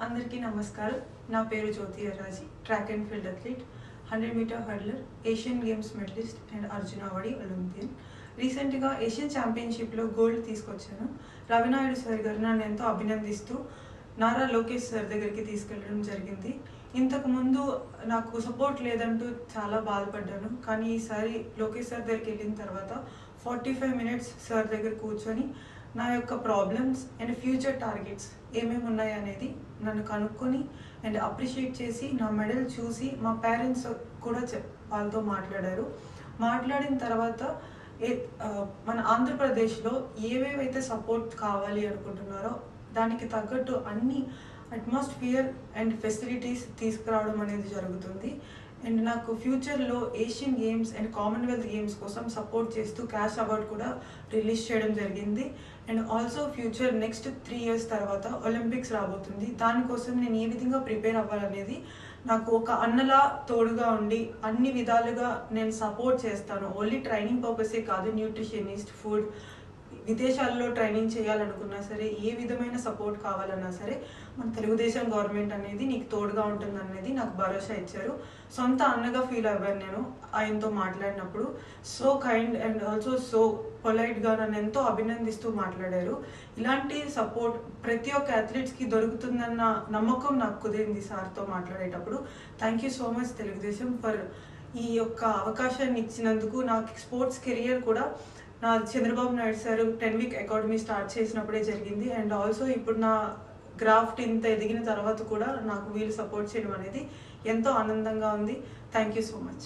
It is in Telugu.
అందరికీ నమస్కారం. నా పేరు Jyothi Yarraji, track and field athlete, 100-మీటర్ hurdler, Asian Games medallist and Arjuna awardee Olympian. రీసెంట్గా ఏషియన్ ఛాంపియన్షిప్లో గోల్డ్ తీసుకొచ్చాను. రవినాయుడు సార్ గారు నన్ను ఎంతో అభినందిస్తూ నారా లోకేష్ సార్ దగ్గరికి తీసుకెళ్ళడం జరిగింది. ఇంతకుముందు నాకు సపోర్ట్ లేదంటూ చాలా బాధపడ్డాను. కానీ ఈసారి లోకేష్ సార్ దగ్గరికి వెళ్ళిన తర్వాత 45 మినిట్స్ సార్ దగ్గర కూర్చొని నా యొక్క ప్రాబ్లమ్స్ అండ్ ఫ్యూచర్ టార్గెట్స్ ఏమేమి ఉన్నాయి అనేది నన్ను కనుక్కొని అండ్ అప్రిషియేట్ చేసి నా మెడల్ చూసి మా పేరెంట్స్ కూడా వాళ్ళతో మాట్లాడారు. మాట్లాడిన తర్వాత మన ఆంధ్రప్రదేశ్లో ఏవేవైతే సపోర్ట్ కావాలి అనుకుంటున్నారో దానికి తగ్గట్టు అన్ని అట్మాస్ఫియర్ అండ్ ఫెసిలిటీస్ తీసుకురావడం అనేది జరుగుతుంది. అండ్ నాకు ఫ్యూచర్లో Asian games and Commonwealth games కోసం సపోర్ట్ చేస్తూ క్యాష్ అవార్డ్ కూడా రిలీజ్ చేయడం జరిగింది. And also future next 3 years తర్వాత ఒలింపిక్స్ రాబోతుంది. దానికోసం నేను ఏ విధంగా ప్రిపేర్ అవ్వాలనేది నాకు ఒక అన్నలా తోడుగా ఉండి అన్ని విధాలుగా నేను సపోర్ట్ చేస్తాను. ఓన్లీ ట్రైనింగ్ పర్పసే కాదు, న్యూట్రిషనిస్ట్, ఫుడ్, విదేశాల్లో ట్రైనింగ్ చేయాలనుకున్నా సరే, ఏ విధమైన సపోర్ట్ కావాలన్నా సరే మన తెలుగుదేశం గవర్నమెంట్ అనేది నీకు తోడుగా ఉంటుంది అనేది నాకు భరోసా ఇచ్చారు. సొంత అన్నగా ఫీల్ అవ్వాను నేను ఆయనతో మాట్లాడినప్పుడు. So kind and also so పొలైట్గా నన్ను ఎంతో అభినందిస్తూ మాట్లాడారు. ఇలాంటి సపోర్ట్ ప్రతి ఒక్క అథ్లెట్స్కి దొరుకుతుందన్న నమ్మకం నాకు కుదిరింది సార్తో మాట్లాడేటప్పుడు. Thank you so much Telugu Desam for ఈ యొక్క అవకాశాన్ని ఇచ్చినందుకు. నాకు స్పోర్ట్స్ కెరియర్ కూడా నా Chandrababu Naidu sir 10-week academy start చేసినప్పుడే జరిగింది. అండ్ ఆల్సో ఇప్పుడు నా గ్రాఫ్ట్ ఇంత ఎదిగిన తర్వాత కూడా నాకు వీళ్ళు సపోర్ట్ చేయడం అనేది ఎంతో ఆనందంగా ఉంది. Thank you so much.